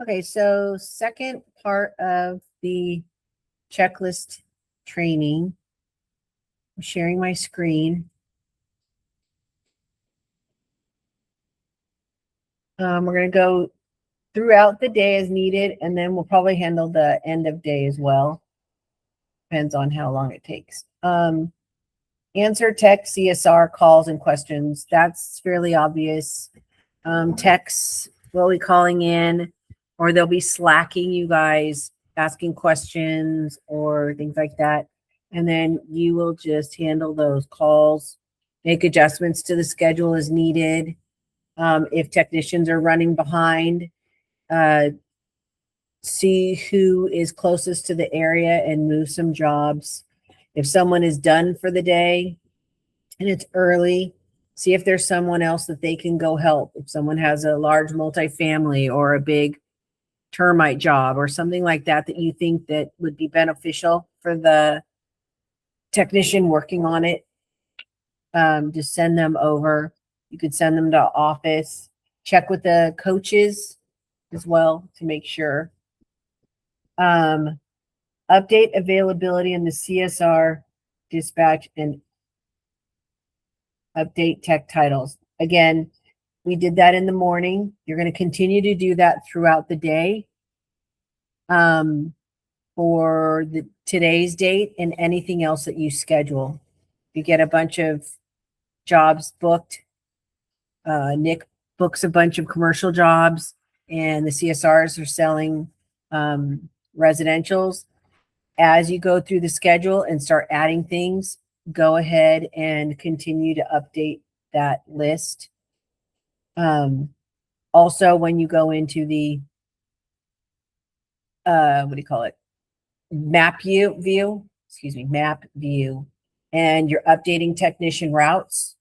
Okay, so second part of the checklist training. I'm sharing my screen. We're going to go throughout the day as needed, and then we'll probably handle the end of day as well. Depends on how long it takes. Answer text, CSR calls and questions. That's fairly obvious. Texts will be calling in, or they'll be slacking you guys, asking questions or things like that. And then you will just handle those calls, make adjustments to the schedule as needed. If technicians are running behind, see who is closest to the area and move some jobs. If someone is done for the day and it's early, see if there's someone else that they can go help. If someone has a large multifamily or a big termite job or something like that that you think that would be beneficial for the technician working on it, just send them over. You could send them to office. Check with the coaches as well to make sure. Update availability in the CSR dispatch and update tech titles. Again, we did that in the morning. You're going to continue to do that throughout the day for today's date and anything else that you schedule. You get a bunch of jobs booked. Nick books a bunch of commercial jobs, and the CSRs are selling residentials. As you go through the schedule and start adding things, go ahead and continue to update that list. Also, when you go into the what do you call it? Map view, and you're updating technician routes.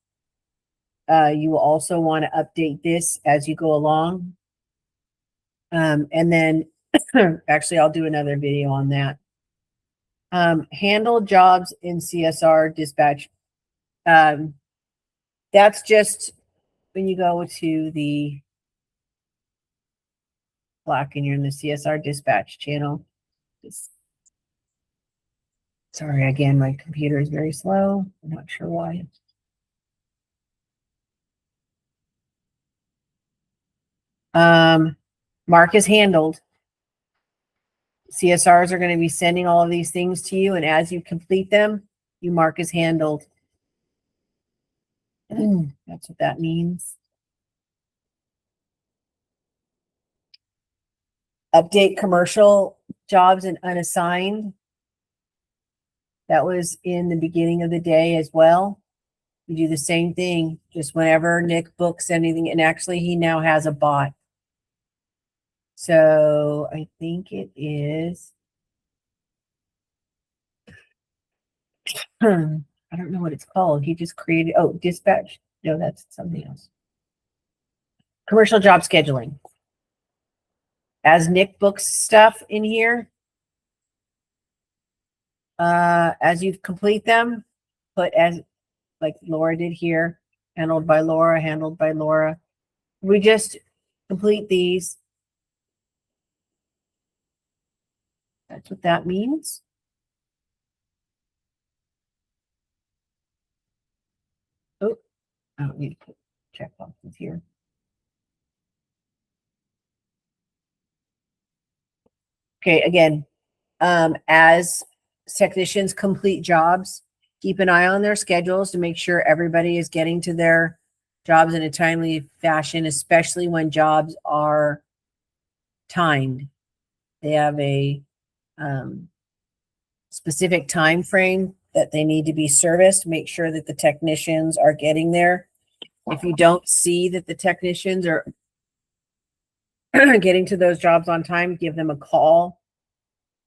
You will also want to update this as you go along. And then actually, I'll do another video on that. Handle jobs in CSR dispatch. That's just when you go to the Slack and you're in the CSR dispatch channel. Sorry, again, my computer is very slow. I'm not sure why. Mark is handled. CSRs are going to be sending all of these things to you, and as you complete them, you mark as handled. That's what that means. Update commercial jobs and unassigned. That was in the beginning of the day as well. You do the same thing, just whenever Nick books anything, and actually he now has a bot. So I think it is, I don't know what it's called. He just created, dispatch. No, that's something else. Commercial job scheduling. As Nick books stuff in here, as you complete them, put as like Laura did here, handled by Laura, handled by Laura. We just complete these. That's what that means. Oh, I don't need to put checkboxes here. Okay, again, as technicians complete jobs, keep an eye on their schedules to make sure everybody is getting to their jobs in a timely fashion, especially when jobs are timed. They have a specific time frame that they need to be serviced. Make sure that the technicians are getting there. If you don't see that the technicians are getting to those jobs on time, give them a call.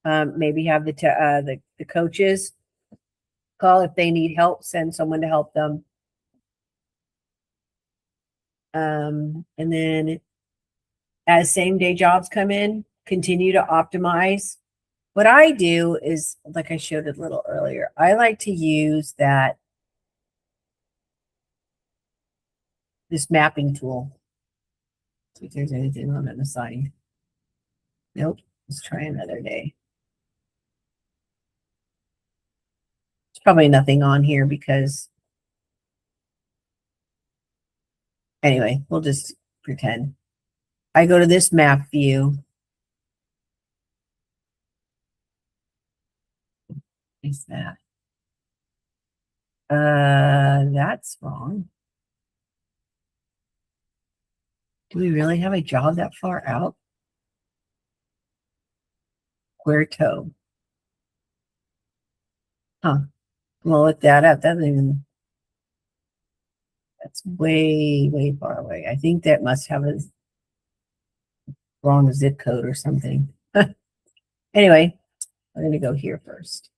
Maybe have the coaches call if they need help. Send someone to help them. And then as same day jobs come in, continue to optimize. What I do is, like I showed it a little earlier, I like to use this mapping tool. See if there's anything on it assigned. Nope. Let's try another day. There's probably nothing on here because anyway, we'll just pretend. I go to this map view. Is that? That's wrong. Do we really have a job that far out? Puerto. Huh. We'll look that up. That doesn't even, that's way, way far away. I think that must have a wrong zip code or something. Anyway, I'm going to go here first.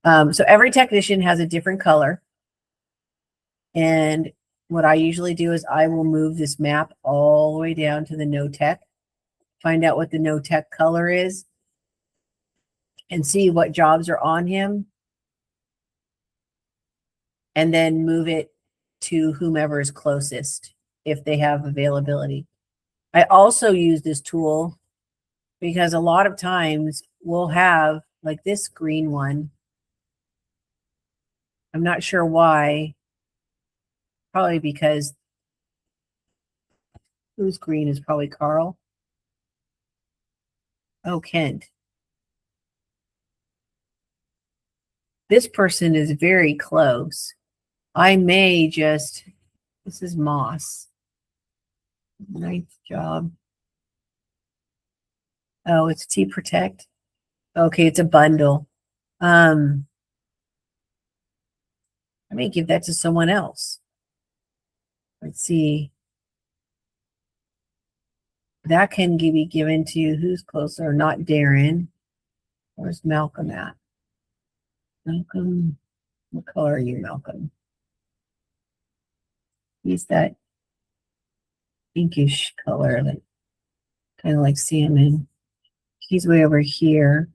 So every technician has a different color. And what I usually do is I will move this map all the way down to the no tech, find out what the no tech color is, and see what jobs are on him, and then move it to whomever is closest if they have availability. I also use this tool because a lot of times we'll have like this green one. I'm not sure why. Probably because who's green is probably Carl. Oh, Kent. This person is very close. I may just, this is Moss. Ninth job. Oh, it's T Protect. Okay, it's a bundle. I may give that to someone else. Let's see. That can be given to who's closer, not Darren. Where's Malcolm at? Malcolm, what color are you, Malcolm? He's that pinkish color, that kind of like salmon. He's way over here.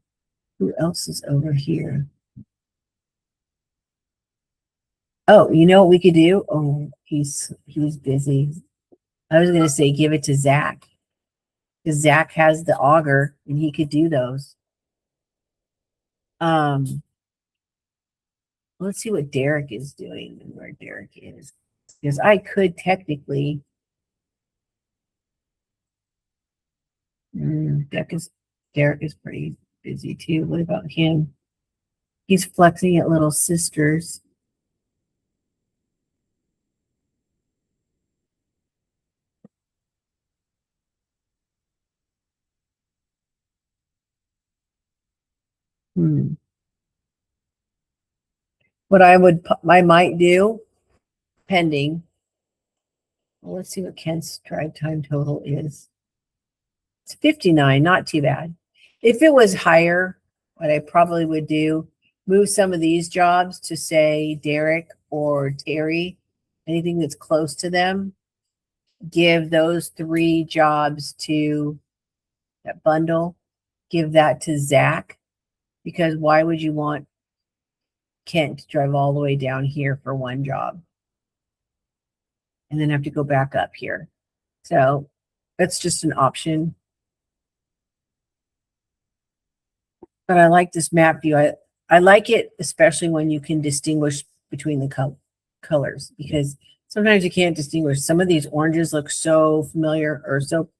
Who else is over here? Oh, you know what we could do? Oh, he's busy. I was gonna say give it to Zach. Because Zach has the auger and he could do those. Let's see what Derek is doing and where Derek is. Because I could technically Derek is pretty busy too. What about him? He's flexing at Little Sisters. What I might do, pending. Well, let's see what Kent's drive time total is. It's 59, not too bad. If it was higher, what I probably would do, move some of these jobs to say Derek or Terry, anything that's close to them, give those 3 jobs to that bundle, give that to Zach, because why would you want Kent to drive all the way down here for one job and then have to go back up here? So that's just an option. But I like this map view. I like it, especially when you can distinguish between the colors, because sometimes you can't distinguish. Some of these oranges look so familiar or so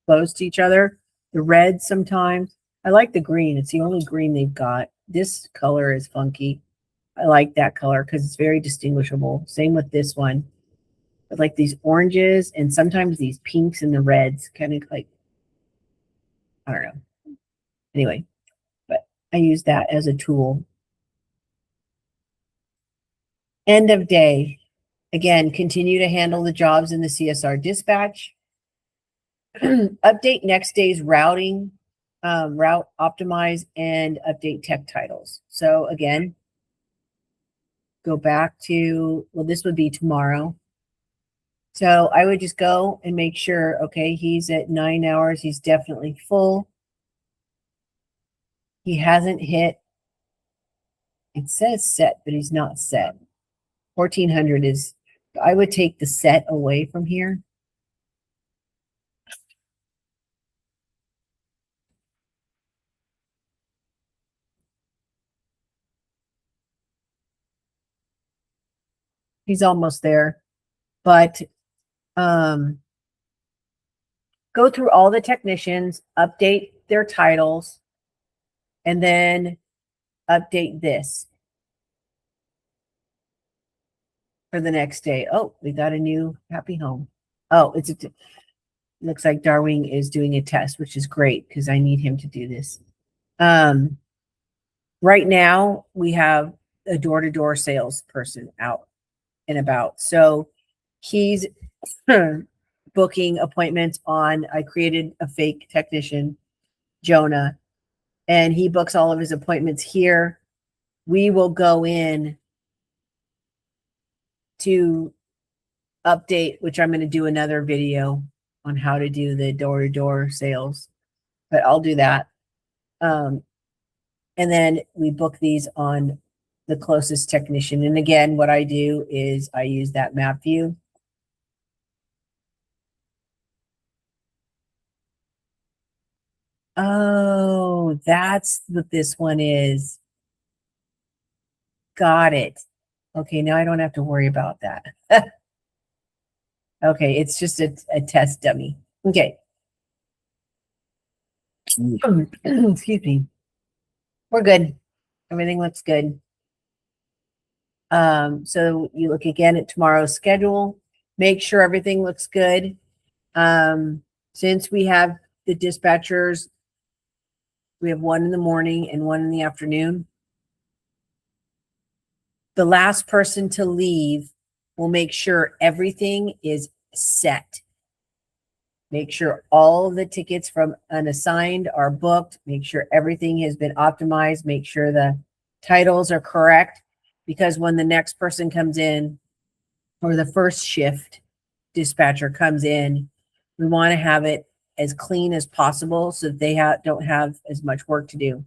close to each other. The red sometimes. I like the green. It's the only green they've got. This color is funky. I like that color because it's very distinguishable. Same with this one. But like these oranges and sometimes these pinks and the reds, kind of like, I don't know. Anyway, but I use that as a tool. End of day. Again, continue to handle the jobs in the CSR dispatch. Update next day's routing, route optimize, and update tech titles. So again, go back to, well, this would be tomorrow. So I would just go and make sure, okay, he's at 9 hours. He's definitely full. He hasn't hit, it says set, but he's not set. 1400 is, I would take the set away from here. He's almost there. But go through all the technicians, update their titles, and then update this for the next day. Oh, we got a new happy home. Oh, looks like Darwin is doing a test, which is great because I need him to do this. Right now we have a door-to-door salesperson out and about. So he's booking appointments on, I created a fake technician, Jonah, and he books all of his appointments here. We will go in to update, which I'm going to do another video on how to do the door-to-door sales, but I'll do that. And then we book these on the closest technician. And again, what I do is I use that map view. Oh, that's what this one is. Got it. Okay, now I don't have to worry about that. Okay, it's just a test dummy. Okay. Excuse me. We're good. Everything looks good. So you look again at tomorrow's schedule. Make sure everything looks good. Since we have the dispatchers, we have one in the morning and one in the afternoon. The last person to leave will make sure everything is set. Make sure all of the tickets from unassigned are booked. Make sure everything has been optimized. Make sure the titles are correct, because when the next person comes in, or the first shift dispatcher comes in, we want to have it as clean as possible so that they don't have as much work to do.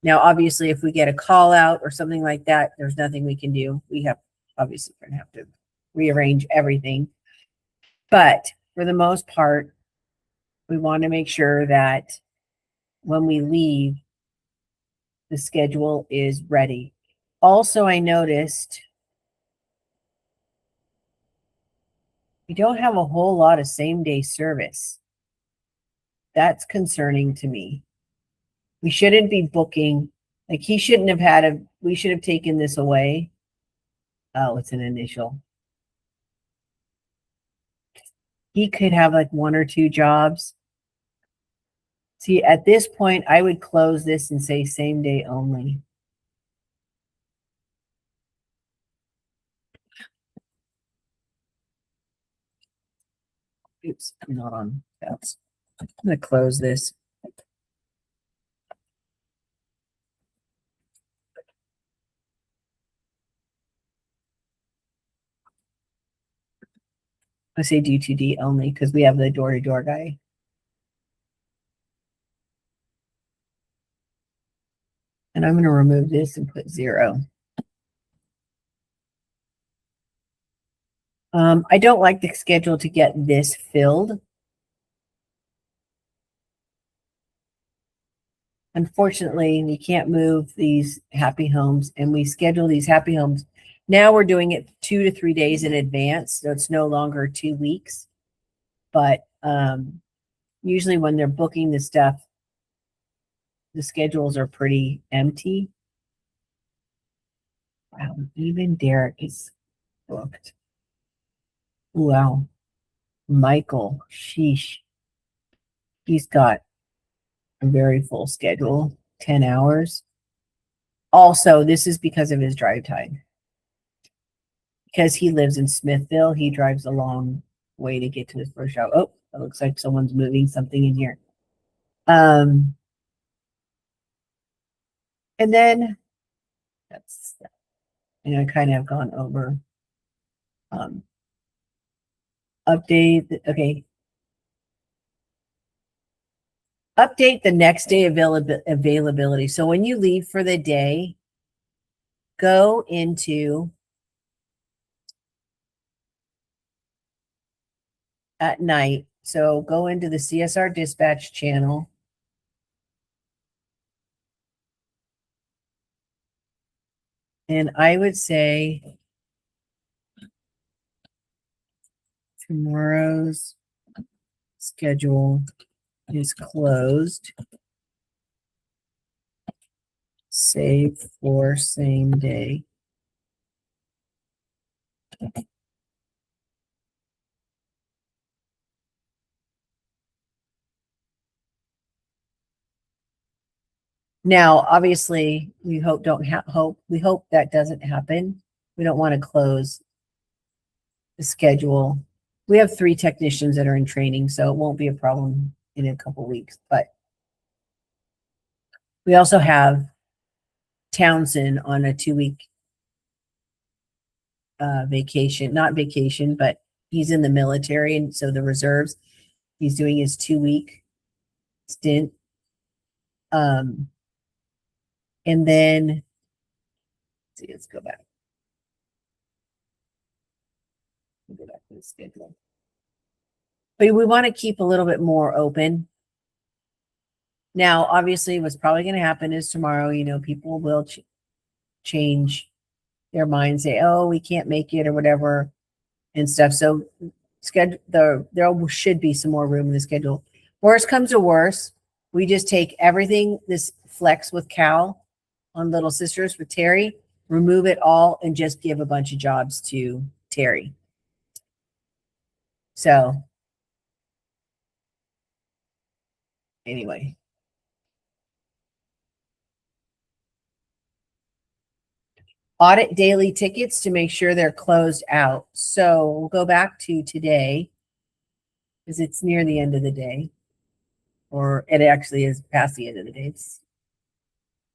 Now, obviously, if we get a call out or something like that, there's nothing we can do. We have obviously going to have to rearrange everything. But for the most part, we want to make sure that when we leave, the schedule is ready. Also, I noticed we don't have a whole lot of same-day service. That's concerning to me. We shouldn't be booking, like he shouldn't have had we should have taken this away. Oh, it's an initial. He could have like one or two jobs. See, at this point, I would close this and say same day only. Oops, I'm not on that. I'm going to close this. I say D2D only because we have the door-to-door guy. And I'm going to remove this and put 0. I don't like the schedule to get this filled. Unfortunately, we can't move these happy homes, and we schedule these happy homes. Now we're doing it 2 to 3 days in advance, so it's no longer 2 weeks. But usually when they're booking the stuff, the schedules are pretty empty. Wow, even Derek is booked. Wow. Michael, sheesh. He's got a very full schedule, 10 hours. Also, this is because of his drive time. Because he lives in Smithville, he drives a long way to get to his first job. Oh, it looks like someone's moving something in here. And then that's, I kind of have gone over update. Okay. Update the next day availability. So when you leave for the day, go into at night. So go into the CSR dispatch channel. And I would say Tomorrow's schedule is closed, save for same day. Now, obviously, we hope that doesn't happen. We don't want to close the schedule. We have 3 technicians that are in training, so it won't be a problem in a couple weeks. But we also have Townsend on a 2-week vacation, not vacation, but he's in the military, and so the reserves. He's doing his 2-week stint. And then, let's go back. Go back to the schedule. But we want to keep a little bit more open. Now, obviously, what's probably going to happen is tomorrow, people will change their mind, say, oh, we can't make it or whatever and stuff. So there should be some more room in the schedule. Worst comes to worst, we just take everything, this flex with Cal on Little Sisters with Terry, remove it all and just give a bunch of jobs to Terry. So anyway. Audit daily tickets to make sure they're closed out. So we'll go back to today because it's near the end of the day, or it actually is past the end of the day.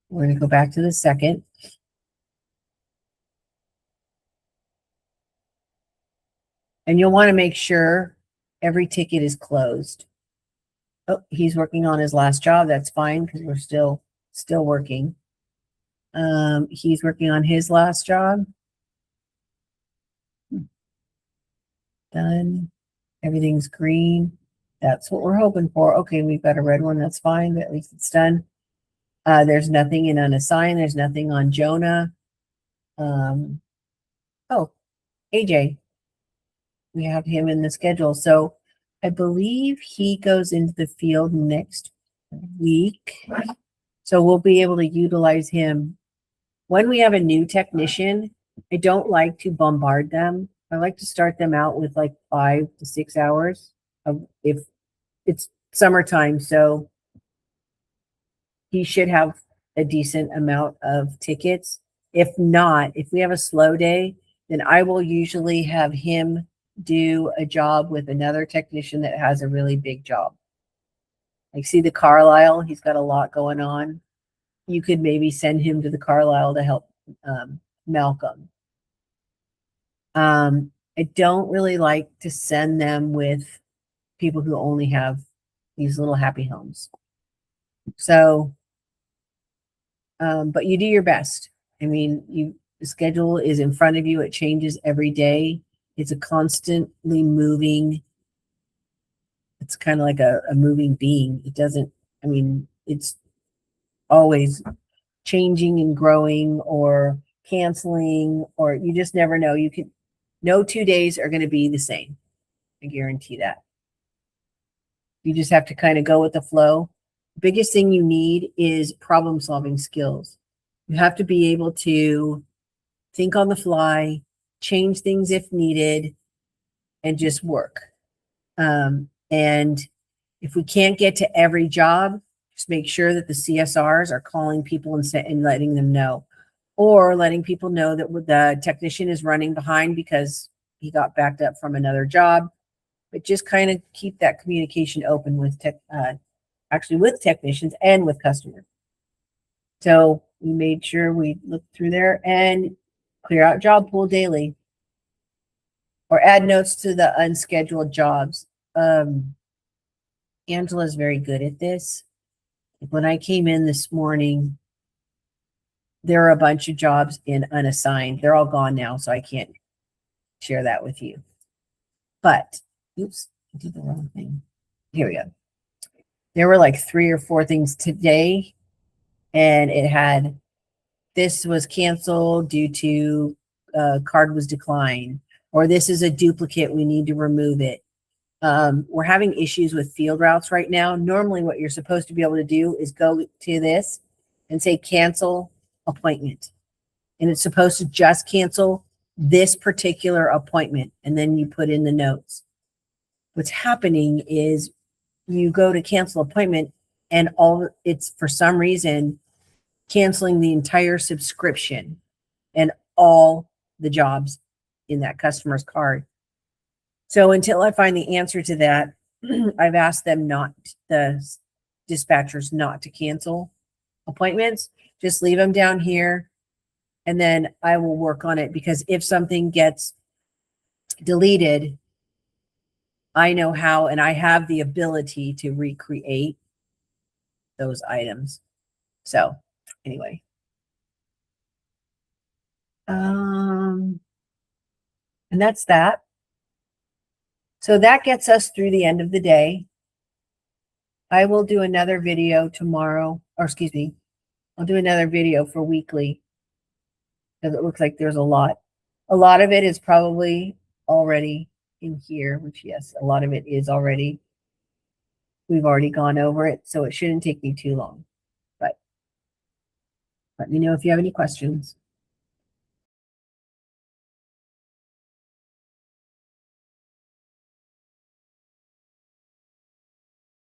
We're going to go back to the 2nd. And you'll want to make sure every ticket is closed. Oh, he's working on his last job. That's fine because we're still working. He's working on his last job. Done. Everything's green. That's what we're hoping for. Okay, we've got a red one. That's fine, but at least it's done. There's nothing in unassigned. There's nothing on Jonah. Oh, AJ. We have him in the schedule. So I believe he goes into the field next week. So we'll be able to utilize him. When we have a new technician, I don't like to bombard them. I like to start them out with like 5 to 6 hours if it's summertime. So he should have a decent amount of tickets. If not, if we have a slow day, then I will usually have him do a job with another technician that has a really big job. Like see the Carlisle, he's got a lot going on. You could maybe send him to the Carlisle to help Malcolm. I don't really like to send them with people who only have these little happy homes. So, but you do your best. I mean, the schedule is in front of you. It changes every day. It's a constantly moving. It's kind of like a moving being. It's always changing and growing or canceling, or you just never know. No 2 days are going to be the same. I guarantee that. You just have to kind of go with the flow. The biggest thing you need is problem solving skills. You have to be able to think on the fly, change things if needed, and just work. And if we can't get to every job, just make sure that the CSRs are calling people and letting them know, or letting people know that the technician is running behind because he got backed up from another job. But just kind of keep that communication open with with technicians and with customers. So we made sure we looked through there and clear out job pool daily, or add notes to the unscheduled jobs. Angela's very good at this. When I came in this morning, there are a bunch of jobs in unassigned. They're all gone now, so I can't share that with you. But, oops, I did the wrong thing. Here we go. There were like 3 or 4 things today, and it had, this was canceled due to card was declined, or this is a duplicate, we need to remove it. We're having issues with field routes right now. Normally what you're supposed to be able to do is go to this and say cancel appointment. And it's supposed to just cancel this particular appointment. And then you put in the notes. What's happening is you go to cancel appointment and it's for some reason canceling the entire subscription and all the jobs in that customer's card. So until I find the answer to that, I've asked them the dispatchers not to cancel appointments. Just leave them down here and then I will work on it, because if something gets deleted, I know how, and I have the ability to recreate those items. So anyway. And that's that. So that gets us through the end of the day. I will do another video tomorrow, or excuse me, I'll do another video for weekly, because it looks like there's a lot. A lot of it is probably already in here, which yes, a lot of it is already. We've already gone over it, so it shouldn't take me too long. But let me know if you have any questions.